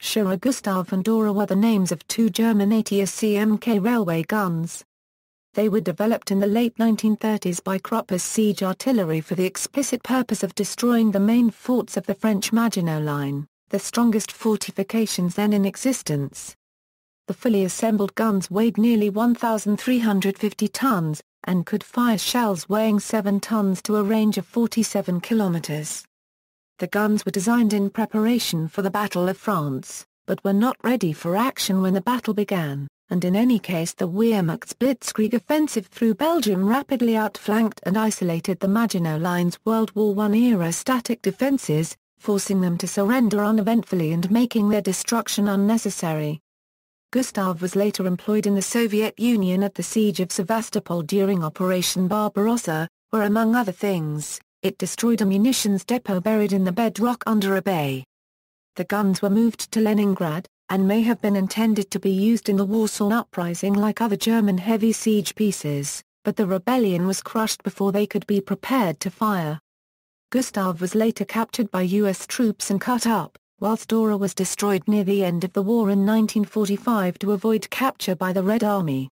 Schwerer Gustav and Dora were the names of two German 80 cmk railway guns. They were developed in the late 1930s by Krupp as siege artillery for the explicit purpose of destroying the main forts of the French Maginot Line, the strongest fortifications then in existence. The fully assembled guns weighed nearly 1,350 tons, and could fire shells weighing 7 tons to a range of 47 kilometres. The guns were designed in preparation for the Battle of France, but were not ready for action when the battle began, and in any case the Wehrmacht's Blitzkrieg offensive through Belgium rapidly outflanked and isolated the Maginot Line's World War I-era static defences, forcing them to surrender uneventfully and making their destruction unnecessary. Gustav was later employed in the Soviet Union at the siege of Sevastopol during Operation Barbarossa, where among other things, it destroyed a munitions depot buried in the bedrock under a bay. The guns were moved to Leningrad, and may have been intended to be used in the Warsaw Uprising like other German heavy siege pieces, but the rebellion was crushed before they could be prepared to fire. Gustav was later captured by U.S. troops and cut up, whilst Dora was destroyed near the end of the war in 1945 to avoid capture by the Red Army.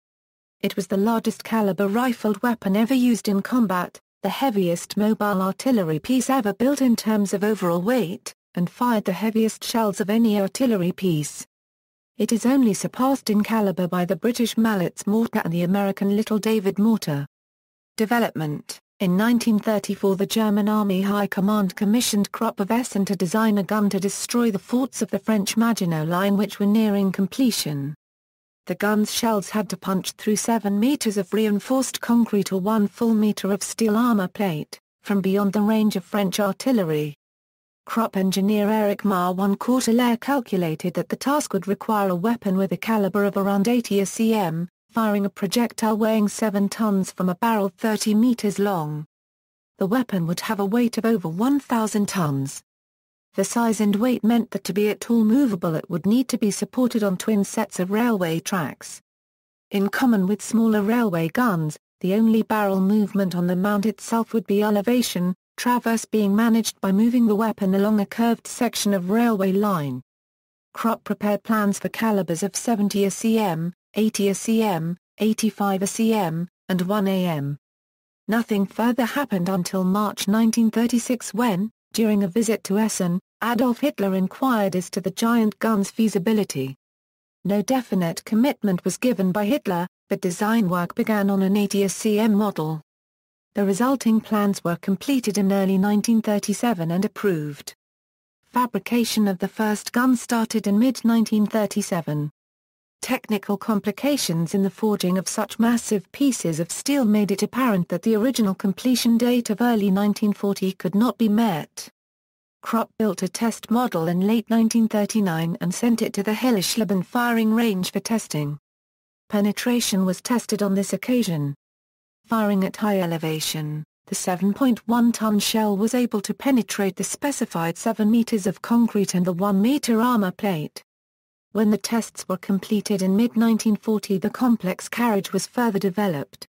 It was the largest caliber rifled weapon ever used in combat, the heaviest mobile artillery piece ever built in terms of overall weight, and fired the heaviest shells of any artillery piece. It is only surpassed in caliber by the British Mallet's mortar and the American Little David mortar. Development. In 1934 the German Army High Command commissioned Krupp of Essen to design a gun to destroy the forts of the French Maginot Line which were nearing completion. The gun's shells had to punch through 7 meters of reinforced concrete or 1 full meter of steel armor plate, from beyond the range of French artillery. Krupp engineer Erich Courteler calculated that the task would require a weapon with a caliber of around 80 cm, firing a projectile weighing 7 tons from a barrel 30 meters long. The weapon would have a weight of over 1,000 tons. The size and weight meant that to be at all movable it would need to be supported on twin sets of railway tracks. In common with smaller railway guns, the only barrel movement on the mount itself would be elevation, traverse being managed by moving the weapon along a curved section of railway line. Krupp prepared plans for calibers of 70 cm, 80 cm, 85 cm, and 1 am. Nothing further happened until March 1936 when, during a visit to Essen, Adolf Hitler inquired as to the giant gun's feasibility. No definite commitment was given by Hitler, but design work began on an 80 cm model. The resulting plans were completed in early 1937 and approved. Fabrication of the first gun started in mid-1937. Technical complications in the forging of such massive pieces of steel made it apparent that the original completion date of early 1940 could not be met. Krupp built a test model in late 1939 and sent it to the Hillersleben firing range for testing. Penetration was tested on this occasion. Firing at high elevation, the 7.1-ton shell was able to penetrate the specified 7 meters of concrete and the 1-meter armor plate. When the tests were completed in mid-1940 the complex carriage was further developed.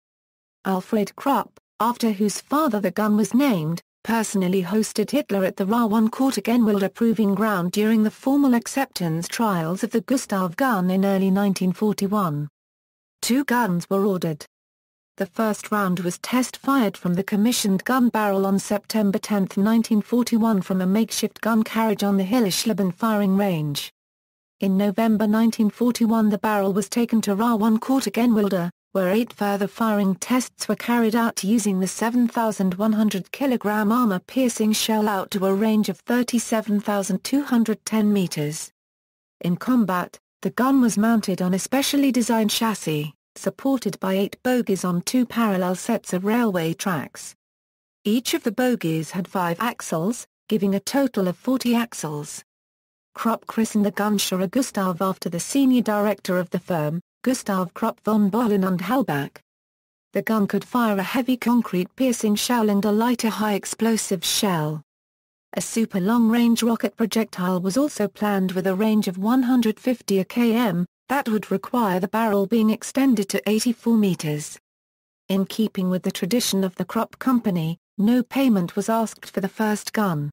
Alfred Krupp, after whose father the gun was named, personally hosted Hitler at the Ra-1-Court proving ground during the formal acceptance trials of the Gustav gun in early 1941. 2 guns were ordered. The first round was test-fired from the commissioned gun barrel on September 10, 1941 from a makeshift gun carriage on the Hillersleben firing range. In November 1941 the barrel was taken to Ra-1-Court, where 8 further firing tests were carried out using the 7,100 kg armor-piercing shell out to a range of 37,210 meters. In combat, the gun was mounted on a specially designed chassis, supported by 8 bogies on 2 parallel sets of railway tracks. Each of the bogies had 5 axles, giving a total of 40 axles. Krupp christened the gun Schwerer Gustav after the senior director of the firm, Gustav Krupp von Bohlen und Hellbach. The gun could fire a heavy concrete-piercing shell and a lighter high-explosive shell. A super long-range rocket projectile was also planned with a range of 150 km, that would require the barrel being extended to 84 meters. In keeping with the tradition of the Krupp Company, no payment was asked for the first gun.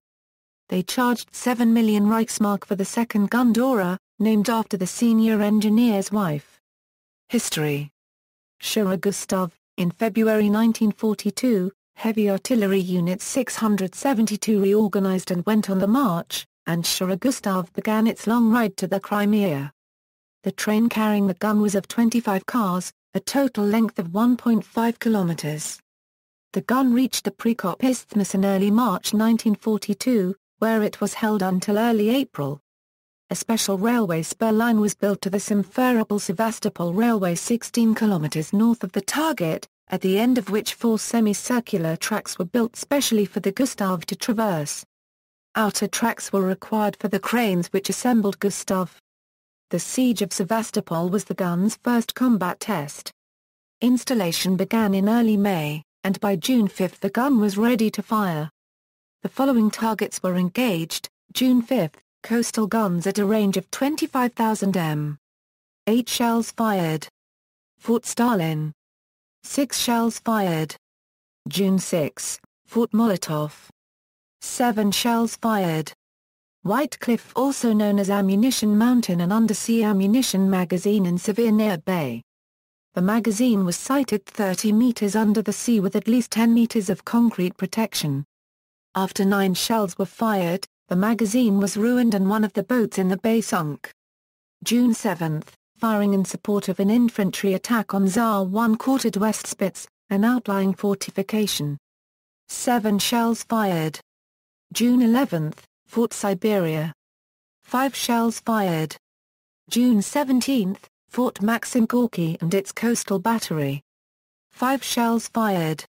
they charged 7 million Reichsmark for the second gun Dora, named after the senior engineer's wife. History. Schwerer Gustav. In February 1942, Heavy Artillery Unit 672 reorganized and went on the march, and Schwerer Gustav began its long ride to the Crimea. The train carrying the gun was of 25 cars, a total length of 1.5 kilometers. The gun reached the Prekop Isthmus in early March 1942, where it was held until early April. A special railway spur line was built to the Simferopol-Sevastopol Railway 16 kilometers north of the target, at the end of which 4 semicircular tracks were built specially for the Gustav to traverse. Outer tracks were required for the cranes which assembled Gustav. The siege of Sevastopol was the gun's first combat test. Installation began in early May, and by June 5 the gun was ready to fire. The following targets were engaged: June 5, coastal guns at a range of 25,000 m. 8 shells fired. Fort Stalin. 6 shells fired. June 6, Fort Molotov. 7 shells fired. White Cliff, also known as Ammunition Mountain, an undersea ammunition magazine in Severna Bay. The magazine was sited 30 meters under the sea with at least 10 meters of concrete protection. After 9 shells were fired, the magazine was ruined and one of the boats in the bay sunk. June 7, firing in support of an infantry attack on Tsar 1 quartered West Spitz, an outlying fortification. 7 shells fired. June 11, Fort Siberia. 5 shells fired. June 17, Fort Maxim Gorky and its coastal battery. 5 shells fired.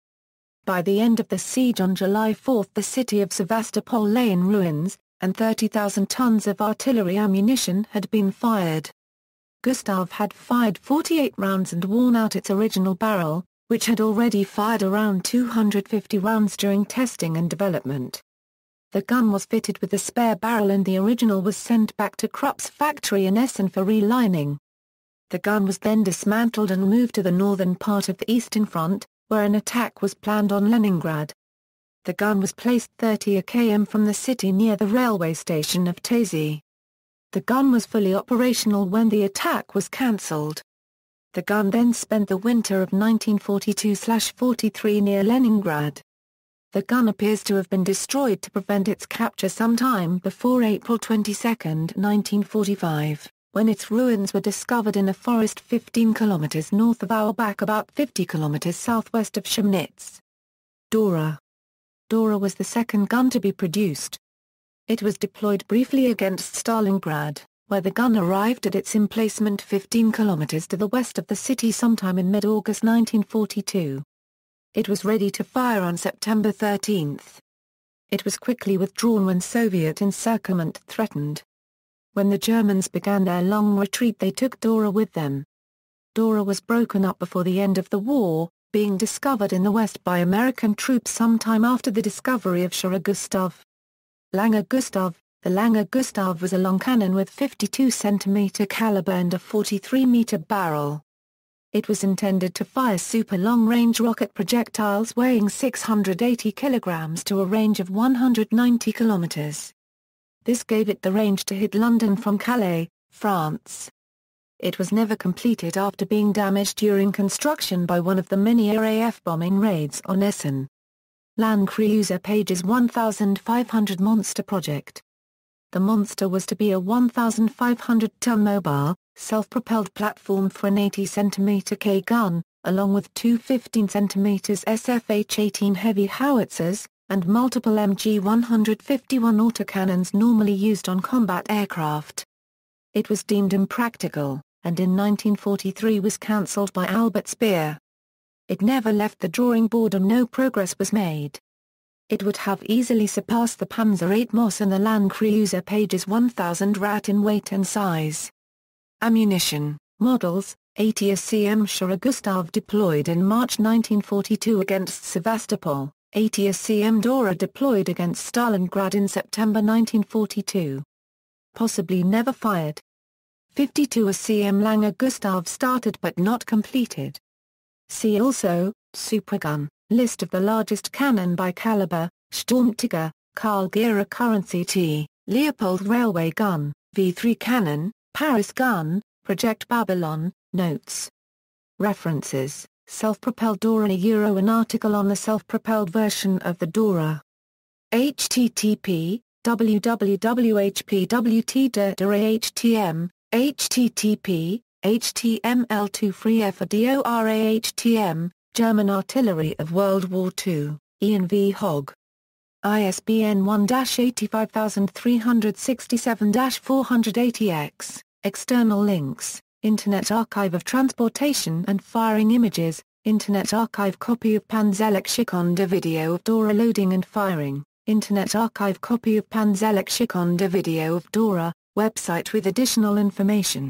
By the end of the siege on July 4 the city of Sevastopol lay in ruins, and 30,000 tons of artillery ammunition had been fired. Gustav had fired 48 rounds and worn out its original barrel, which had already fired around 250 rounds during testing and development. The gun was fitted with a spare barrel and the original was sent back to Krupp's factory in Essen for relining. The gun was then dismantled and moved to the northern part of the Eastern Front, where an attack was planned on Leningrad. The gun was placed 30 km from the city near the railway station of Tazy. The gun was fully operational when the attack was cancelled. The gun then spent the winter of 1942-43 near Leningrad. The gun appears to have been destroyed to prevent its capture sometime before April 22, 1945, when its ruins were discovered in a forest 15 kilometers north of Auerbach, about 50 kilometers southwest of Chemnitz. Dora. Dora was the second gun to be produced. It was deployed briefly against Stalingrad, where the gun arrived at its emplacement 15 kilometers to the west of the city sometime in mid-August 1942. It was ready to fire on September 13. It was quickly withdrawn when Soviet encirclement threatened. When the Germans began their long retreat they took Dora with them. Dora was broken up before the end of the war, being discovered in the west by American troops sometime after the discovery of Schwerer Gustav. Langer Gustav. The Langer Gustav was a long cannon with 52 cm caliber and a 43-meter barrel. It was intended to fire super long-range rocket projectiles weighing 680 kilograms to a range of 190 kilometers. This gave it the range to hit London from Calais, France. It was never completed after being damaged during construction by one of the many RAF bombing raids on Essen. Land Cruiser Page's 1,500 Monster project. The Monster was to be a 1,500-ton mobile, self-propelled platform for an 80-cm K gun, along with two 15-cm SFH-18 heavy howitzers, and multiple MG-151 autocannons normally used on combat aircraft. It was deemed impractical, and in 1943 was cancelled by Albert Speer. It never left the drawing board and no progress was made. It would have easily surpassed the Panzer VIII Moss and the Land Cruiser Page's 1,000 Rat in weight and size. Ammunition, models, 80 cm Schwerer Gustav deployed in March 1942 against Sevastopol, 80 cm Dora deployed against Stalingrad in September 1942. Possibly never fired. 52 cm Langer Gustav started but not completed. See also, Supergun, list of the largest cannon by caliber, Sturmtiger, Carl Gera currency T, Leopold railway gun, V3 cannon, Paris gun, Project Babylon, notes. References, self-propelled Dora An article on the self-propelled version of the Dora. http www.hpwtdora.htm, http HTML2 free for Dora HTM, German Artillery of World War II, Ian V. Hogg. ISBN 1-85367-480-X, external links, Internet Archive of Transportation and Firing Images, Internet Archive copy of Panzerlexikon video of Dora loading and firing, Internet Archive copy of Panzerlexikon video of Dora, website with additional information.